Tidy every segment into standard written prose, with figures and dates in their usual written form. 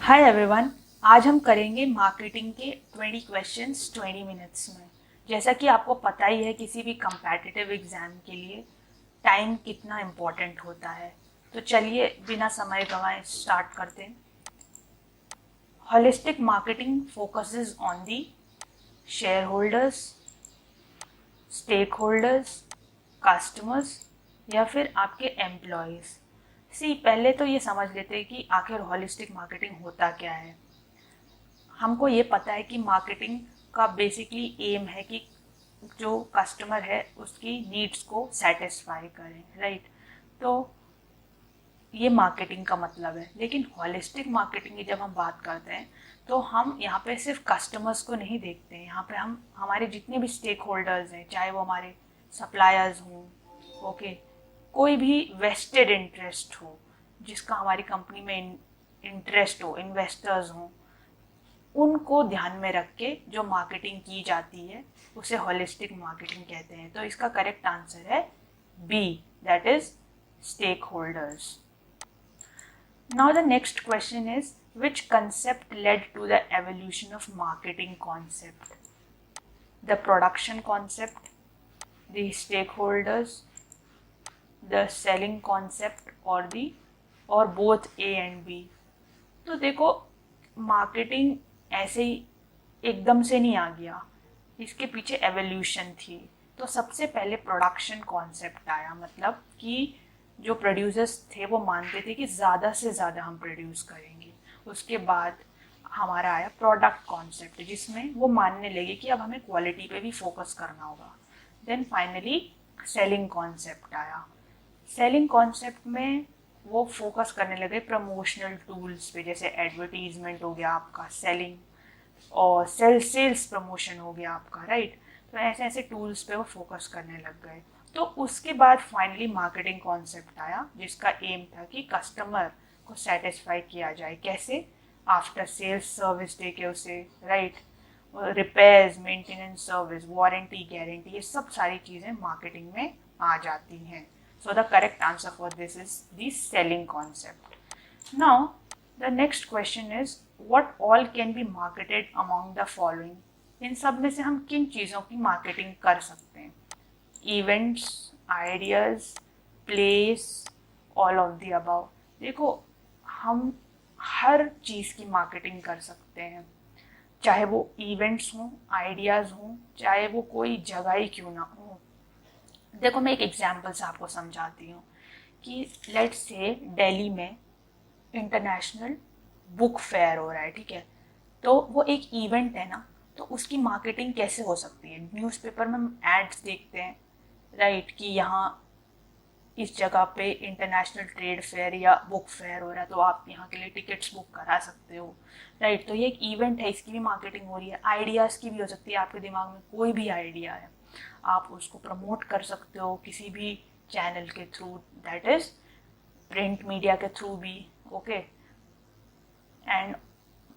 Hi everyone. आज हम करेंगे मार्केटिंग के 20 क्वेश्चंस 20 मिनट्स में। जैसा कि आपको पता ही है किसी भी कंपैटिटिव एग्जाम के लिए टाइम कितना इम्पोर्टेंट होता है। तो चलिए बिना समय गंवाए स्टार्ट करते हैं। Holistic marketing focuses on the shareholders, stakeholders, customers या फिर आपके एम्प्लॉयज़। पहले तो ये समझ लेते हैं कि आखिर होलिस्टिक मार्केटिंग होता क्या है। हमको ये पता है कि मार्केटिंग का बेसिकली एम है कि जो कस्टमर है उसकी नीड्स को सेटिस्फाई करें, राइट। तो ये मार्केटिंग का मतलब है। लेकिन हॉलिस्टिक मार्केटिंग की जब हम बात करते हैं तो हम यहाँ पे सिर्फ कस्टमर्स को नहीं देखते हैं। यहाँ पे हम हमारे जितने भी स्टेक होल्डर्स हैं, चाहे वो हमारे सप्लायर्स हों, ओके, कोई भी वेस्टेड इंटरेस्ट हो जिसका हमारी कंपनी में इंटरेस्ट हो, इन्वेस्टर्स हों, उनको ध्यान में रख के जो मार्केटिंग की जाती है उसे होलिस्टिक मार्केटिंग कहते हैं। तो इसका करेक्ट आंसर है B, that is stakeholders. Now the next question is, which concept led to the evolution of marketing concept? The production concept, the stakeholders, the selling concept or both A and B? तो देखो, marketing ऐसे ही एकदम से नहीं आ गया, इसके पीछे evolution थी। तो सबसे पहले प्रोडक्शन कॉन्सेप्ट आया, मतलब कि जो प्रोड्यूसर्स थे वो मानते थे कि ज़्यादा से ज़्यादा हम प्रोड्यूस करेंगे। उसके बाद हमारा आया प्रोडक्ट कॉन्सेप्ट, जिसमें वो मानने लगे कि अब हमें क्वालिटी पे भी फोकस करना होगा। देन फाइनली सेलिंग कॉन्सेप्ट आया। सेलिंग कॉन्सेप्ट में वो फोकस करने लगे प्रमोशनल टूल्स पे, जैसे एडवर्टीजमेंट हो गया आपका, सेलिंग और सेल्स प्रमोशन हो गया आपका, राइट। तो ऐसे ऐसे टूल्स पे वो फोकस करने लग गए। तो उसके बाद फाइनली मार्केटिंग कॉन्सेप्ट आया, जिसका एम था कि कस्टमर को सेटिस्फाई किया जाए। कैसे? आफ्टर सेल्स सर्विस दे के उसे, right, repairs, maintenance service, warranty, guarantee, ये सब सारी चीज़ें मार्केटिंग में आ जाती हैं। So the correct answer for this is the selling concept. Now, the next question is, what all can be marketed among the following? इन सब में से हम किन चीज़ों की मार्केटिंग कर सकते हैं? Events, ideas, place, all of the above. देखो, हम हर चीज़ की मार्केटिंग कर सकते हैं, चाहे वो इवेंट्स हों, आइडियाज़ हों, चाहे वो कोई जगह ही क्यों ना हो। देखो, मैं एक एग्जाम्पल से आपको समझाती हूँ कि लेट्स से दिल्ली में इंटरनेशनल बुक फेयर हो रहा है, ठीक है। तो वो एक इवेंट है ना, तो उसकी मार्केटिंग कैसे हो सकती है? न्यूज़पेपर में हम एड्स देखते हैं, राइट, कि यहाँ इस जगह पे इंटरनेशनल ट्रेड फेयर या बुक फेयर हो रहा है, तो आप यहाँ के लिए टिकट्स बुक करा सकते हो, राइट। तो ये एक इवेंट है, इसकी भी मार्केटिंग हो रही है। आइडियाज़ की भी हो सकती है, आपके दिमाग में कोई भी आइडिया है, आप उसको प्रमोट कर सकते हो किसी भी चैनल के through, that is print media के थ्रू भी, ओके, एंड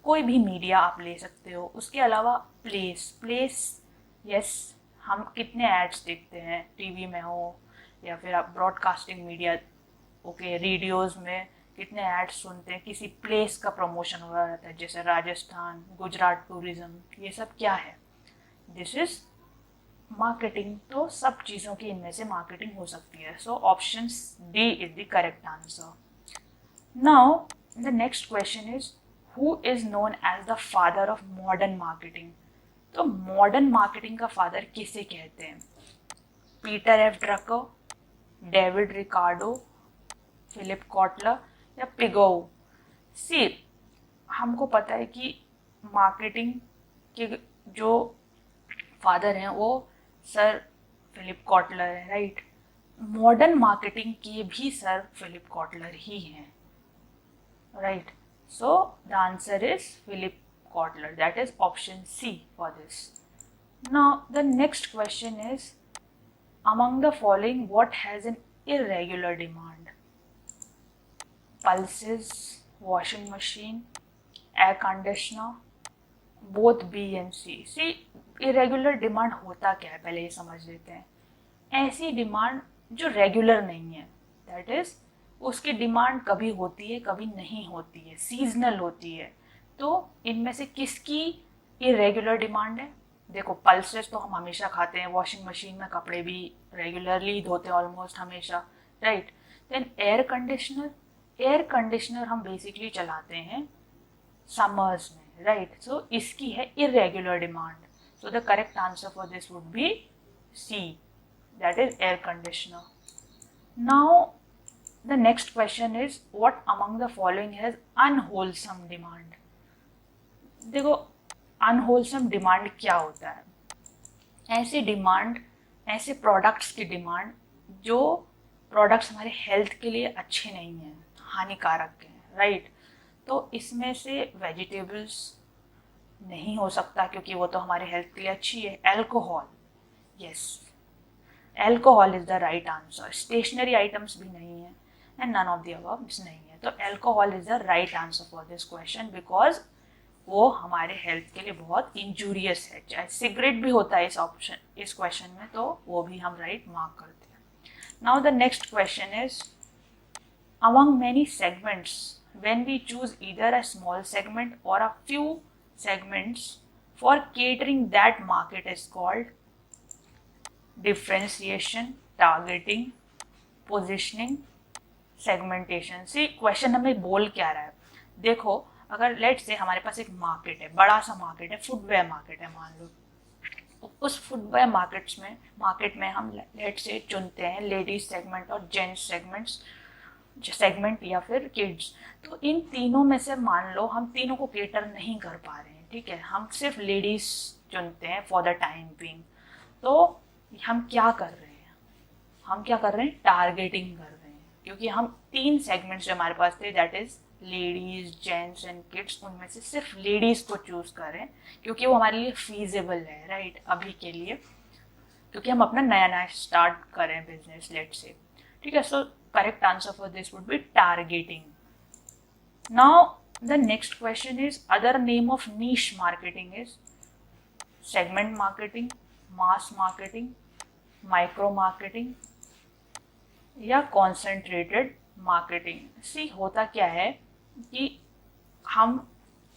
कोई भी मीडिया आप ले सकते हो। उसके अलावा प्लेस, यस, हम कितने एड्स देखते हैं, टीवी में हो या फिर आप ब्रॉडकास्टिंग मीडिया, ओके, रेडियोज़ में कितने एड्स सुनते हैं, किसी प्लेस का प्रमोशन हो रहा रहता है, जैसे राजस्थान, गुजरात टूरिज्म, ये सब क्या है? This is marketing. तो सब चीज़ों की इनमें से मार्केटिंग हो सकती है। So option D is the correct answer. Now the next question is, who is known as the father of modern marketing? तो मॉडर्न मार्केटिंग का फादर किसे कहते हैं? Peter F Drucker, David Ricardo, Philip Kotler या Pigou? C, हमको पता है कि मार्केटिंग के जो फादर हैं वो सर फिलिप कॉटलर है, राइट। मॉडर्न मार्केटिंग के भी सर फिलिप कॉटलर ही हैं, right. So the answer is Philip Kotler, that is option C for this. Now the next question is, among the following what has an irregular demand? Pulses, washing machine, air conditioner, both B and C? See, irregular demand होता क्या है पहले ये समझ लेते हैं। ऐसी demand जो रेगुलर नहीं है, दैट इज उसकी डिमांड कभी होती है कभी नहीं होती है, सीजनल होती है। तो इनमें से किसकी इरेगुलर डिमांड है? देखो पल्सेस तो हम हमेशा खाते हैं, वॉशिंग मशीन में कपड़े भी रेगुलरली धोते हैं ऑलमोस्ट हमेशा, राइट। देन एयर कंडीशनर हम बेसिकली चलाते हैं समर्स में, राइट। सो इसकी है irregular demand, so the correct answer for this would be C, that is air conditioner. Now the next question is what among the following has unwholesome demand. देखो unwholesome demand क्या होता है? ऐसी demand, ऐसे products की demand जो products हमारे health के लिए अच्छे नहीं हैं, हानिकारक हैं, राइट। तो इसमें से वेजिटेबल्स नहीं हो सकता क्योंकि वो तो हमारे हेल्थ के लिए अच्छी है। Alcohol, yes, alcohol is the right answer. Stationery items भी नहीं है and none of the above नहीं है, तो alcohol is the right answer for this question because वो हमारे हेल्थ के लिए बहुत इंजूरियस है। चाहे सिगरेट भी होता है इस क्वेश्चन में, तो वो भी हम राइट मार्क करते हैं। Now the next question is among many segments when we choose either a small segment or a few segments for catering that market is called differentiation, targeting, positioning, segmentation। C question हमें बोल क्या रहा है? देखो अगर late से हमारे पास एक मार्केट है, बड़ा सा मार्केट है, फुटवेयर मार्केट है मान लो, उस फुटवेयर मार्केट में हम लेट से चुनते हैं लेडीज सेगमेंट और जेंट्स सेगमेंट या फिर किड्स। तो इन तीनों में से मान लो हम तीनों को केटर नहीं कर पा रहे हैं, ठीक है, हम सिर्फ लेडीज चुनते हैं फॉर द टाइम बीइंग। तो हम क्या कर रहे हैं? टारगेटिंग कर रहे हैं, क्योंकि हम 3 सेगमेंट्स जो हमारे पास थे, that is ladies, gents and kids, उनमें से सिर्फ लेडीज को चूज करें क्योंकि वो हमारे लिए फीजिबल है, राइट, अभी के लिए, क्योंकि हम अपना नया स्टार्ट करें बिजनेस लेट से, ठीक है। So correct answer for this would B targeting. Now the next question is other name of niche marketing is segment marketing, mass marketing, micro marketing या कॉन्सेंट्रेटेड मार्केटिंग। सी होता क्या है कि हम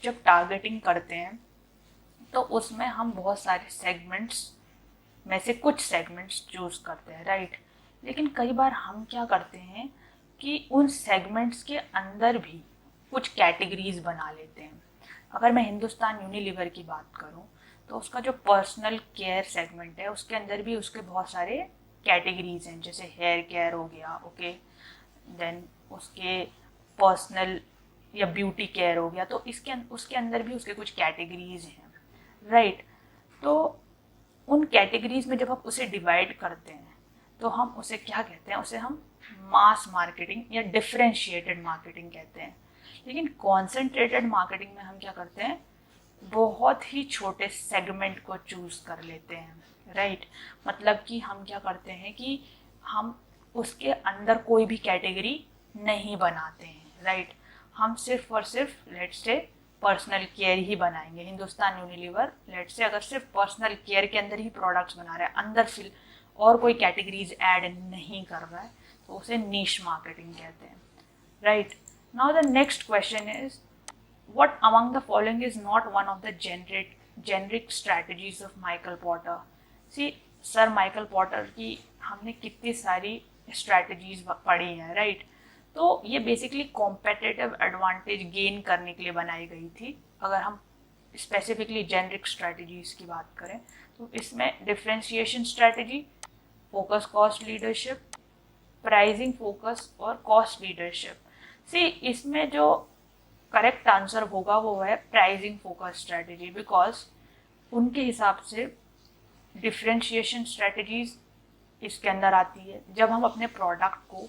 जब टारगेटिंग करते हैं तो उसमें हम बहुत सारे सेगमेंट्स में से कुछ सेगमेंट्स चूज करते हैं, राइट। लेकिन कई बार हम क्या करते हैं कि उन सेगमेंट्स के अंदर भी कुछ कैटेगरीज बना लेते हैं। अगर मैं हिंदुस्तान यूनिलीवर की बात करूं तो उसका जो पर्सनल केयर सेगमेंट है उसके अंदर भी उसके बहुत सारे कैटेगरीज हैं, जैसे हेयर केयर हो गया, ओके, देन उसके पर्सनल या ब्यूटी केयर हो गया, तो उसके अंदर भी उसके कुछ कैटेगरीज हैं, राइट। तो उन कैटेगरीज में जब हम उसे डिवाइड करते हैं तो हम उसे क्या कहते हैं? उसे हम मास मार्केटिंग या डिफरेंशिएटेड मार्केटिंग कहते हैं। लेकिन कॉन्सेंट्रेटेड मार्केटिंग में हम क्या करते हैं? बहुत ही छोटे सेगमेंट को चूज कर लेते हैं, राइट। मतलब कि हम क्या करते हैं कि हम उसके अंदर कोई भी कैटेगरी नहीं बनाते हैं, राइट। हम सिर्फ और सिर्फ लेट से पर्सनल केयर ही बनाएंगे। हिंदुस्तान यूनिलीवर लेट से अगर सिर्फ पर्सनल केयर के अंदर ही प्रोडक्ट्स बना रहा है, अंदर फिल और कोई कैटेगरीज ऐड नहीं कर रहा है, तो उसे नीश मार्केटिंग कहते हैं, right. Now the next question is what among the following is not one of the generic strategies of Michael Porter? See, sir Michael Potter की हमने कितनी सारी स्ट्रैटेजीज पढ़ी हैं, राइट। तो ये बेसिकली कॉम्पिटिटिव एडवांटेज गेन करने के लिए बनाई गई थी। अगर हम स्पेसिफिकली जेनरिक स्ट्रैटेजीज की बात करें तो इसमें differentiation strategy, focus cost leadership, pricing focus और कॉस्ट लीडरशिप। सी इसमें जो करेक्ट आंसर होगा वो है प्राइसिंग फोकस स्ट्रैटेजी, बिकॉज उनके हिसाब से डिफरेंशिएशन स्ट्रैटेजीज इसके अंदर आती है जब हम अपने प्रोडक्ट को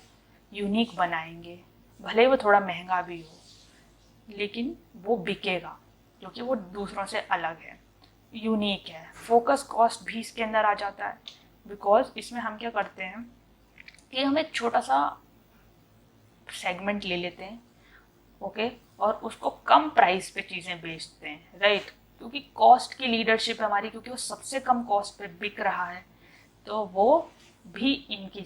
यूनिक बनाएंगे, भले ही वो थोड़ा महंगा भी हो लेकिन वो बिकेगा क्योंकि वो दूसरों से अलग है, यूनिक है। फोकस कॉस्ट भी इसके अंदर आ जाता है बिकॉज इसमें हम क्या करते हैं कि हम एक छोटा सा सेगमेंट ले लेते हैं, ओके, और उसको कम प्राइस पे चीज़ें बेचते हैं, राइट। क्योंकि कॉस्ट की लीडरशिप है हमारी, क्योंकि वो सबसे कम कॉस्ट पे बिक रहा है, तो वो भी इनकी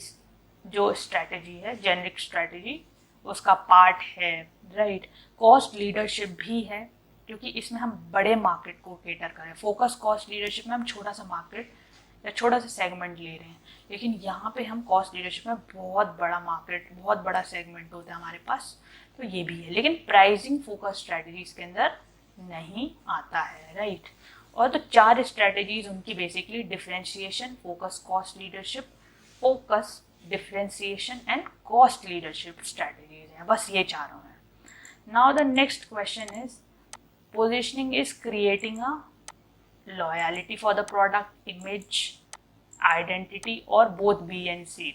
जो स्ट्रैटेजी है जेनरिक स्ट्रैटेजी उसका पार्ट है, राइट। कॉस्ट लीडरशिप भी है क्योंकि इसमें हम बड़े मार्केट को केटर करें। फोकस कॉस्ट लीडरशिप में हम छोटा सा मार्केट या छोटा सा सेगमेंट ले रहे हैं, लेकिन यहाँ पे हम कॉस्ट लीडरशिप में बहुत बड़ा मार्केट, बहुत बड़ा सेगमेंट होता है हमारे पास, तो ये भी है। लेकिन प्राइसिंग फोकस स्ट्रैटेजीज के अंदर नहीं आता है, राइट। और तो 4 स्ट्रैटेजीज उनकी basically differentiation, focus cost leadership, focus, differentiation and cost leadership strategies हैं, बस ये चारों हैं। Now the next question is positioning is creating a loyalty for the product, image, identity और both B and C.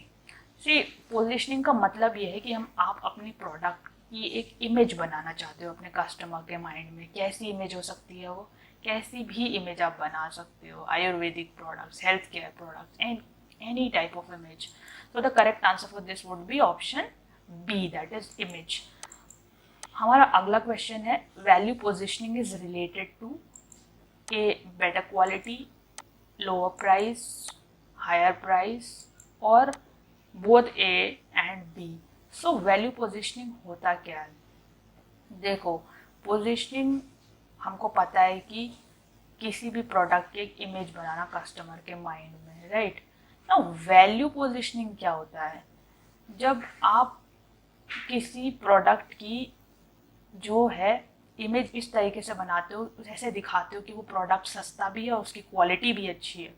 C positioning का मतलब ये है कि आप अपनी प्रोडक्ट की एक इमेज बनाना चाहते हो अपने कस्टमर के माइंड में। कैसी इमेज हो सकती है वो, कैसी भी इमेज आप बना सकते हो, Ayurvedic products, health care products, and any type of image. So the correct answer for this would be option B, that is image. हमारा अगला क्वेश्चन है value positioning is related to A better quality, lower price, higher price और both A and B. So value positioning होता क्या है? देखो, positioning हमको पता है कि किसी भी प्रोडक्ट की एक इमेज बनाना कस्टमर के माइंड में, राइट। ना वैल्यू पोजिशनिंग क्या होता है? जब आप किसी प्रोडक्ट की जो है इमेज इस तरीके से बनाते हो, ऐसे दिखाते हो कि वो प्रोडक्ट सस्ता भी है और उसकी क्वालिटी भी अच्छी है,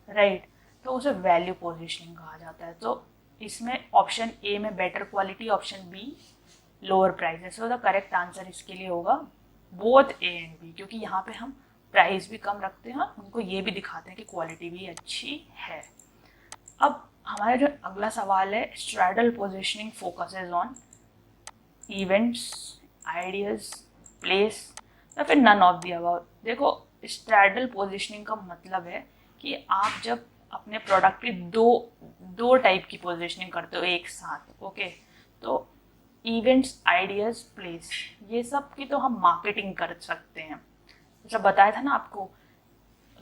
राइट, तो उसे वैल्यू पोजिशनिंग कहा जाता है। तो इसमें ऑप्शन ए में better quality, option B lower price. So the correct answer इसके लिए होगा बोथ ए एंड बी, क्योंकि यहाँ पे हम प्राइस भी कम रखते हैं, उनको ये भी दिखाते हैं कि क्वालिटी भी अच्छी है। अब हमारा जो अगला सवाल है, straddle positioning focuses on events, ideas, place या फिर नन ऑफ द अबव। देखो, स्ट्रैडल पोजिशनिंग का मतलब है कि आप जब अपने प्रोडक्ट की दो टाइप की पोजिशनिंग करते हो एक साथ, ओके। तो इवेंट्स, आइडियाज, प्लेस, ये सब की तो हम मार्केटिंग कर सकते हैं। जैसा बताया था ना आपको,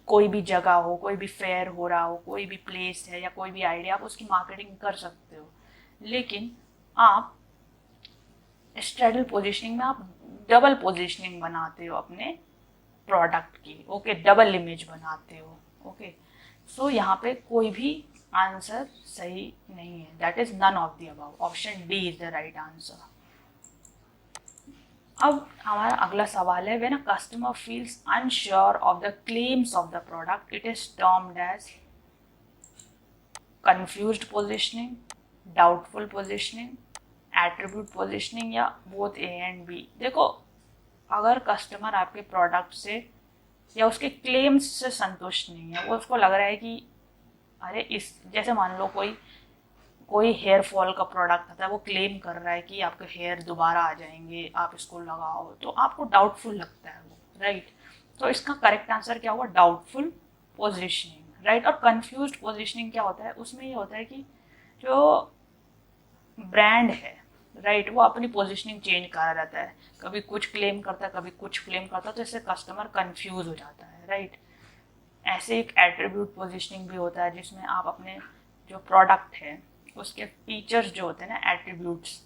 कोई भी जगह हो, कोई भी फेयर हो रहा हो, कोई भी प्लेस है या कोई भी आइडिया, आप उसकी मार्केटिंग कर सकते हो। लेकिन आप स्ट्रैडल पोजिशनिंग में आप डबल पोजिशनिंग बनाते हो अपने प्रोडक्ट की, ओके, डबल इमेज बनाते हो, ओके। सो यहाँ पे कोई भी आंसर सही नहीं है, that is none of the above, option D is the right answer. अब हमारा अगला सवाल है, when a customer feels unsure of the claims of the product, it is termed as confused positioning, doubtful positioning, attribute positioning या both A and B. देखो, अगर customer आपके product से या उसके क्लेम्स से संतुष्ट नहीं है, वो उसको लग रहा है कि अरे इस, जैसे मान लो कोई हेयर फॉल का प्रोडक्ट आता है, वो क्लेम कर रहा है कि आपके हेयर दोबारा आ जाएंगे, आप इसको लगाओ, तो आपको डाउटफुल लगता है वो, राइट। तो इसका करेक्ट आंसर क्या हुआ? Doubtful positioning, right. और कंफ्यूज्ड पोजिशनिंग क्या होता है? उसमें ये होता है कि जो ब्रांड है, राइट, वो अपनी पोजीशनिंग चेंज करा रहता है, कभी कुछ क्लेम करता है, कभी कुछ क्लेम करता है, तो इससे कस्टमर कंफ्यूज हो जाता है, राइट। ऐसे एक एट्रीब्यूट पोजीशनिंग भी होता है जिसमें आप अपने जो प्रोडक्ट है उसके फीचर्स जो होते हैं ना, एट्रीब्यूट्स,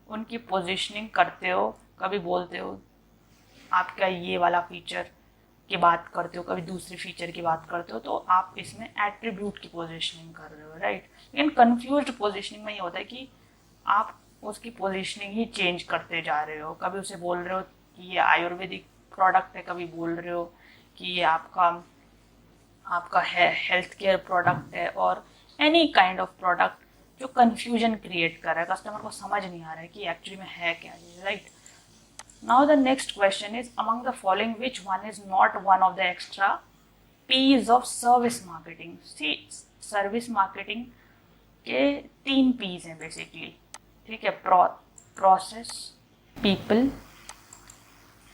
उनकी पोजीशनिंग करते हो, कभी बोलते हो आपका ये वाला फीचर की बात करते हो, कभी दूसरे फीचर की बात करते हो, तो आप इसमें एट्रीब्यूट की पोजीशनिंग कर रहे हो, राइट। लेकिन कंफ्यूज्ड पोजीशनिंग में ये होता है कि आप उसकी पोजीशनिंग ही चेंज करते जा रहे हो, कभी उसे बोल रहे हो कि ये आयुर्वेदिक प्रोडक्ट है, कभी बोल रहे हो कि ये आपका है हेल्थ केयर प्रोडक्ट है, और एनी काइंड ऑफ प्रोडक्ट जो कंफ्यूजन क्रिएट कर रहा है, कस्टमर को समझ नहीं आ रहा है कि एक्चुअली में है क्या ये, right. Now the next question is, among the following which one is not one of the extra Ps of service marketing. See service marketing के 3 पीज हैं बेसिकली, ठीक है, process, people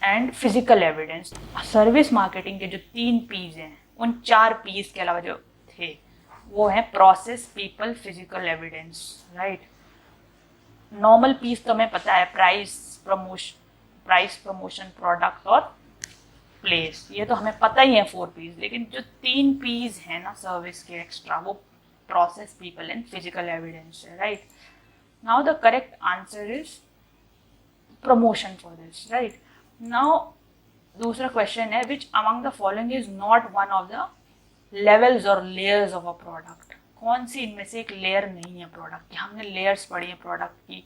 and physical evidence. Service marketing के जो 3 Ps हैं, उन 4 Ps के अलावा जो थे वो है process, people, physical evidence, right. Normal Ps तो हमें पता है, प्राइस प्रमोशन, प्रोडक्ट और प्लेस, ये तो हमें पता ही है 4 पीस। लेकिन जो 3 पीस है ना सर्विस के एक्स्ट्रा, वो process, people and physical evidence है, right. Now the correct answer is promotion for this, right? Now दूसरा क्वेश्चन है which among the following is not one of the levels और लेयर्स ऑफ अ प्रोडक्ट। कौन सी इनमें से एक layer नहीं है प्रोडक्ट की। हमने लेयर्स पढ़ी है प्रोडक्ट की,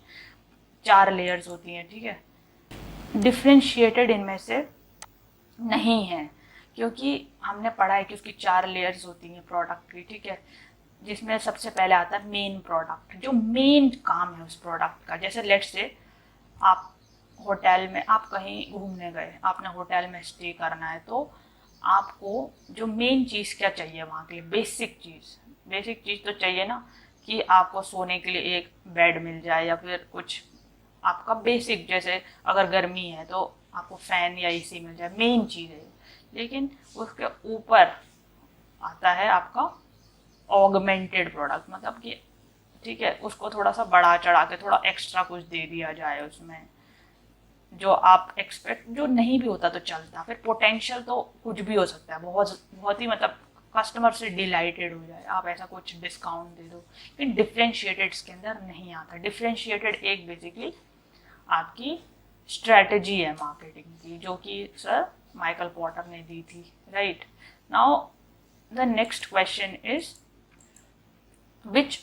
4 लेयर्स होती हैं, ठीक है। डिफ्रेंशिएटेड इनमें से नहीं है, क्योंकि हमने पढ़ा है कि उसकी 4 लेयर्स होती हैं प्रोडक्ट की, ठीक है। जिसमें सबसे पहले आता है मेन प्रोडक्ट, जो मेन काम है उस प्रोडक्ट का। जैसे लेट्स से आप होटल में, आप कहीं घूमने गए, आपने होटल में स्टे करना है, तो आपको जो मेन चीज़ क्या चाहिए वहाँ के लिए, बेसिक चीज़ तो चाहिए ना, कि आपको सोने के लिए एक बेड मिल जाए, या फिर कुछ आपका बेसिक, जैसे अगर गर्मी है तो आपको फैन या एसी मिल जाए, मेन चीज़ है। लेकिन उसके ऊपर आता है आपका ऑगमेंटेड प्रोडक्ट, मतलब कि ठीक है, उसको थोड़ा सा बढ़ा चढ़ा के थोड़ा एक्स्ट्रा कुछ दे दिया जाए उसमें, जो आप एक्सपेक्ट, जो नहीं भी होता तो चलता। फिर पोटेंशियल तो कुछ भी हो सकता है, बहुत बहुत ही, मतलब कस्टमर से डिलाइटेड हो जाए, आप ऐसा कुछ डिस्काउंट दे दो। लेकिन डिफ्रेंशिएटेड इसके अंदर नहीं आता। डिफ्रेंशिएटेड एक बेसिकली आपकी स्ट्रेटजी है मार्केटिंग की, जो कि सर माइकल पॉटर ने दी थी, right. Now the next question is which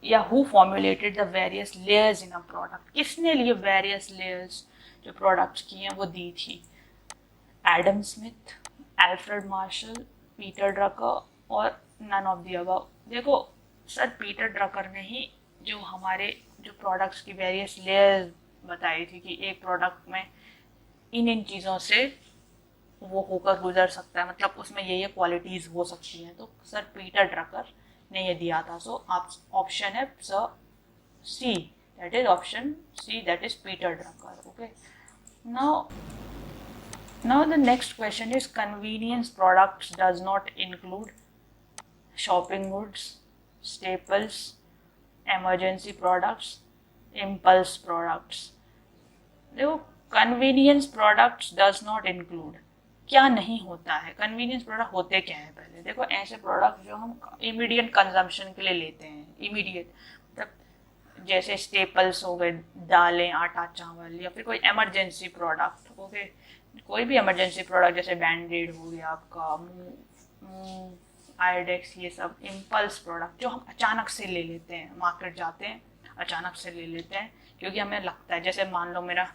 या who formulated the various layers in a product. किसने लिए वेरियस लेयर्स जो प्रोडक्ट्स की हैं वो दी थी। Adam Smith, Alfred Marshall, Peter Drucker और नन ऑफ द अबव। देखो सर, पीटर ड्रकर ने ही जो हमारे जो प्रोडक्ट्स की वेरियस लेयर्स बताई थी, कि एक प्रोडक्ट में इन चीज़ों से वो होकर गुजर सकता है, मतलब उसमें ये क्वालिटीज़ हो सकती हैं। तो सर पीटर ड्रकर ने ये दिया था। सो आप ऑप्शन है sir C, that is option C, that is Peter Drucker. Okay, now the next question is convenience products does not include shopping goods, staples, emergency products, impulse products। देखो, convenience products does not include, क्या नहीं होता है। Convenience product होते क्या है, पहले देखो। ऐसे प्रोडक्ट जो हम इमीडिएट कंजम्पशन के लिए लेते हैं, इमीडिएट, मतलब जैसे स्टेपल्स हो गए, दालें, आटा, चावल, या फिर कोई इमरजेंसी प्रोडक्ट, ओके। कोई भी इमरजेंसी प्रोडक्ट जैसे बैंडेड हो गया आपका, आयोडेक्स, ये सब इम्पल्स प्रोडक्ट जो हम अचानक से ले लेते हैं, मार्केट जाते हैं अचानक से ले लेते हैं, क्योंकि हमें लगता है, जैसे मान लो मेरा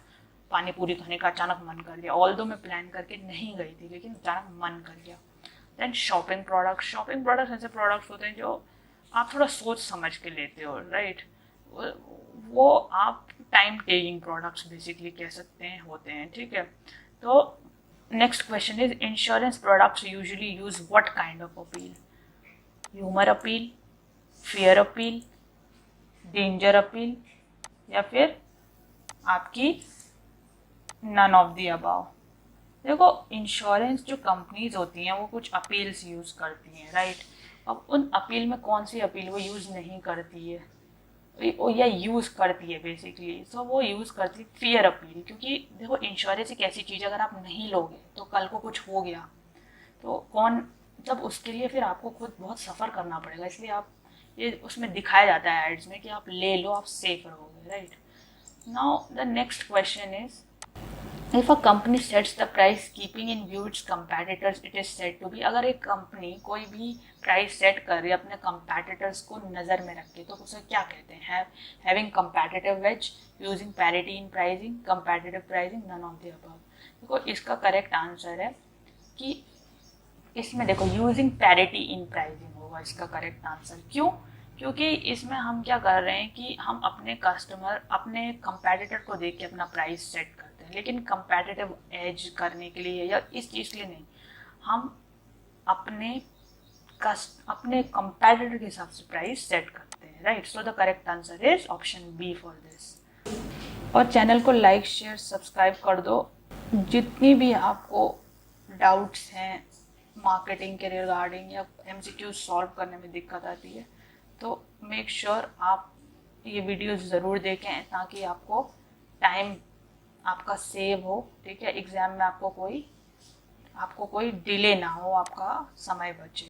पानी पूरी खाने का अचानक मन कर गया, ऑल दो मैं प्लान करके नहीं गई थी, लेकिन अचानक मन कर गया। देन शॉपिंग प्रोडक्ट्स ऐसे प्रोडक्ट्स होते हैं जो आप थोड़ा सोच समझ के लेते हो, राइट। वो आप टाइम टेकिंग प्रोडक्ट्स बेसिकली कह सकते हैं, होते हैं, ठीक है। तो next question is insurance products usually use what kind of appeal. Humour appeal, fear appeal, danger appeal, या फिर आपकी नन ऑफ द अबाव। देखो, इंश्योरेंस जो कंपनीज होती हैं वो कुछ अपील्स यूज़ करती हैं, राइट। अब उन अपील में कौन सी अपील वो यूज़ नहीं करती है, या यूज़ करती है बेसिकली, सो वो यूज़ करती है फियर अपील। क्योंकि देखो, इंश्योरेंस एक ऐसी चीज़, अगर आप नहीं लोगे तो कल को कुछ हो गया तो कौन, मतलब उसके लिए फिर आपको खुद बहुत सफ़र करना पड़ेगा। इसलिए आप, ये उसमें दिखाया जाता है एड्स में कि आप ले लो, आप सेफ रहोगे, right. Now the next question is if a company sets the price keeping in view its competitors it is said to be. अगर एक कंपनी कोई भी प्राइस सेट कर रही है अपने कंपेटिटर्स को नज़र में रख के, तो उसे क्या कहते हैं। Having competitive edge, using parity in pricing, competitive pricing, none of the above. देखो, इसका करेक्ट आंसर है कि इसमें देखो यूजिंग पैरिटी इन प्राइसिंग होगा इसका करेक्ट आंसर। क्यों? क्योंकि इसमें हम क्या कर रहे हैं कि हम अपने कस्टमर, अपने कंपेटिटर को देख के अपना प्राइस सेट करते हैं, लेकिन कंपेटिटिव एज करने के लिए या इस चीज़ के लिए नहीं, हम अपने कंपेटिटर के हिसाब से प्राइस सेट करते हैं, right. So the correct answer is option B for this. और चैनल को लाइक, शेयर, सब्सक्राइब कर दो। जितनी भी आपको डाउट्स हैं मार्केटिंग के रिगार्डिंग या MCQ सॉल्व करने में दिक्कत आती है, तो मेक श्योर आप ये वीडियो ज़रूर देखें, ताकि आपको टाइम आपका सेव हो, ठीक है। एग्ज़ाम में आपको कोई डिले ना हो, आपका समय बचे।